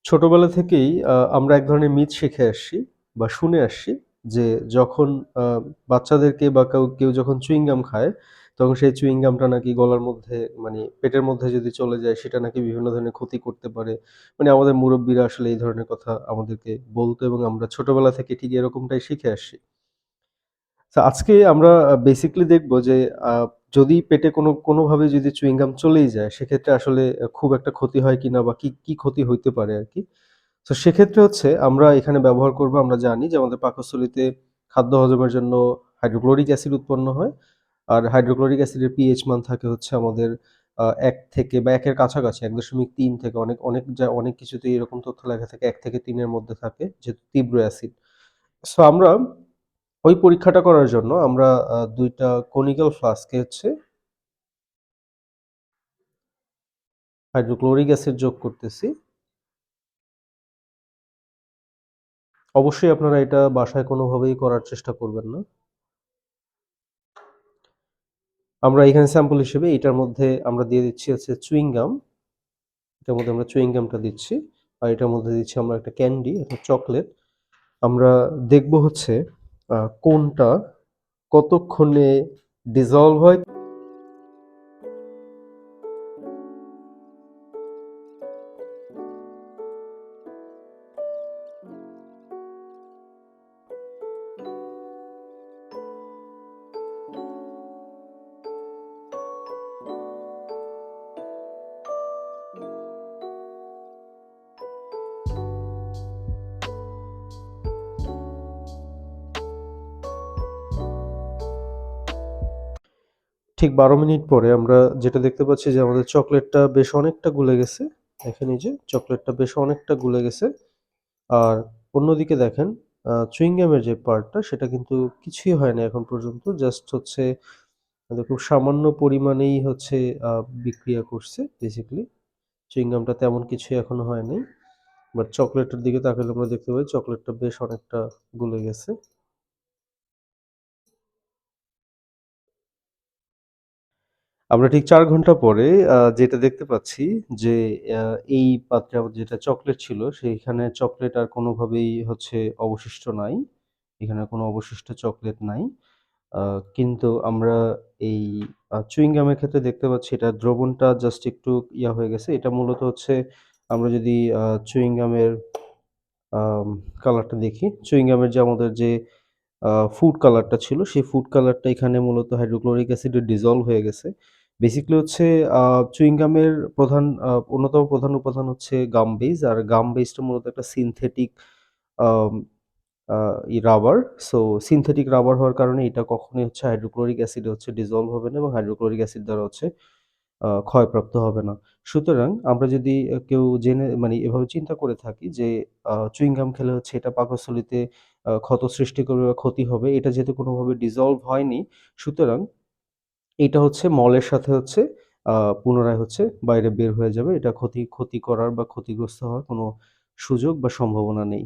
ছোটবেলা থেকেই আমরা এক ধরনের মিথ শিখে আসছি বা শুনে আসছি যে যখন বাচ্চাদেরকে বা কেউ যখন চুইং গাম খায়, তখন সেই চুইং গামটা নাকি গলার মধ্যে মানে পেটের মধ্যে যদি চলে যায় সেটা নাকি বিভিন্ন ধরনের ক্ষতি করতে পারে। মানে আমাদের মুরব্বিরা আসলে এই ধরনের কথা আমাদেরকে বলত এবং আমরা ছোটবেলা থেকে ঠিক এরকমটাই শিখে আসছি। তো আজকে আমরা বেসিক্যালি দেখব যে আ যদি পেটে কোনোভাবে যদি চুইং গাম চলেই যায় সেক্ষেত্রে আসলে খুব একটা ক্ষতি হয় কিনা বা কি ক্ষতি হইতে পারে আরকি। তো সেক্ষেত্রে হচ্ছে আমরা এখানে ব্যবহার করব, আমরা জানি যে আমাদের পাকস্থলীতে খাদ্য হজমের জন্য হাইড্রোক্লোরিক অ্যাসিড উৎপন্ন হয়। আর হাইড্রোক্লোরিক অ্যাসিডের পিএইচ মান থাকে হচ্ছে আমাদের ১ থেকে বা ১ এর কাছাকাছি ১.৩ থেকে অনেক কিছুতেই এরকম তথ্য লেখা থাকে ১ থেকে ৩ এর মধ্যে থাকে যেহেতু তীব্র অ্যাসিড। সো আমরা ওই পরীক্ষাটা করার জন্য আমরা ২ টা কনিক্যাল ফ্লাস্কে হচ্ছে হাইড্রোক্লোরিক অ্যাসিড যোগ করতেছি। অবশ্যই আপনারা এটা বাসায় কোনোভাবেই করার চেষ্টা করবেন না। আমরা এখানে স্যাম্পল হিসেবে এটার মধ্যে আমরা দিয়ে দিচ্ছি হচ্ছে চুইং গাম। এটার মধ্যে আমরা চুইং গামটা দিচ্ছি। আর এটার মধ্যে দিচ্ছি আমরা একটা ক্যান্ডি, একটা চকলেট। আমরা দেখব হচ্ছে কোনটা কতক্ষণে ডিসলভ হয়। ঠিক ১২ মিনিট পরে আমরা যেটা দেখতে পাচ্ছি যে আমাদের চকলেটটা বেশ অনেকটা গুলে গেছে। দেখেন এই যে চকলেটটা বেশ অনেকটা গুলে গেছে। আর অন্যদিকে দেখেন চুইং গামের যে পার্টটা সেটা কিন্তু কিছুই হয় না এখন পর্যন্ত। জাস্ট হচ্ছে খুব সামান্য পরিমাণেই হচ্ছে আ বিক্রিয়া করছে বেসিক্যালি। চুইং গামটা তেমন কিছুই এখনো হয় নাই। বাট চকলেটের দিকে তাকালে আমরা দেখতে পাই চকলেটটা বেশ অনেকটা গলে গেছে। আমরা ঠিক ৪ ঘন্টা পরে যেটা দেখতে পাচ্ছি যে আ এই পাত্রে আমার যেটা চকলেট ছিল সেইখানে চকলেট আর কোনোভাবেই হচ্ছে অবশিষ্ট নাই। এখানে কোনো অবশিষ্ট চকলেট নাই। আ কিন্তু আমরা এই চুইং গামের ক্ষেত্রে দেখতে পাচ্ছি এটা দ্রবণটা জাস্ট একটু হয়ে গেছে। এটা মূলত হচ্ছে আমরা যদি চুইং গামের আম কালারটা দেখি, চুইং গামের যে আমাদের যে ফুড কালারটা ছিল, সেই ফুড কালারটা এখানে মূলত হাইড্রোক্লোরিক অ্যাসিডে ডিসলভ হয়ে গেছে। বেসিক্যালি হচ্ছে আ চুইং গামের অন্যতম প্রধান উপাদান হচ্ছে গাম বেস। আর গাম বেসটা মূলত একটা সিনথেটিক আম আ রাবার। সো সিনথেটিক রাবার হওয়ার কারণে এটা কখনোই হচ্ছে হাইড্রোক্লোরিক অ্যাসিডে হচ্ছে ডিসলভ হবে না এবং হাইড্রোক্লোরিক অ্যাসিড দ্বারা হচ্ছে ক্ষয়প্রাপ্ত হবে না। সুতরাং আমরা যদি কেউ জেনে মানে এভাবে চিন্তা করে থাকি যে চুইং গাম খেলে হচ্ছে এটা পাকস্থলীতে ক্ষত সৃষ্টি করবে বা ক্ষতি হবে। এটা যেহেতু কোনোভাবে ডিসলভ হয়নি, সুতরাং এটা হচ্ছে মলের সাথে হচ্ছে আ পুনরায় হচ্ছে বাইরে বের হয়ে যাবে। এটা ক্ষতি করার বা ক্ষতিগ্রস্ত হওয়ার কোনো সুযোগ বা সম্ভাবনা নেই।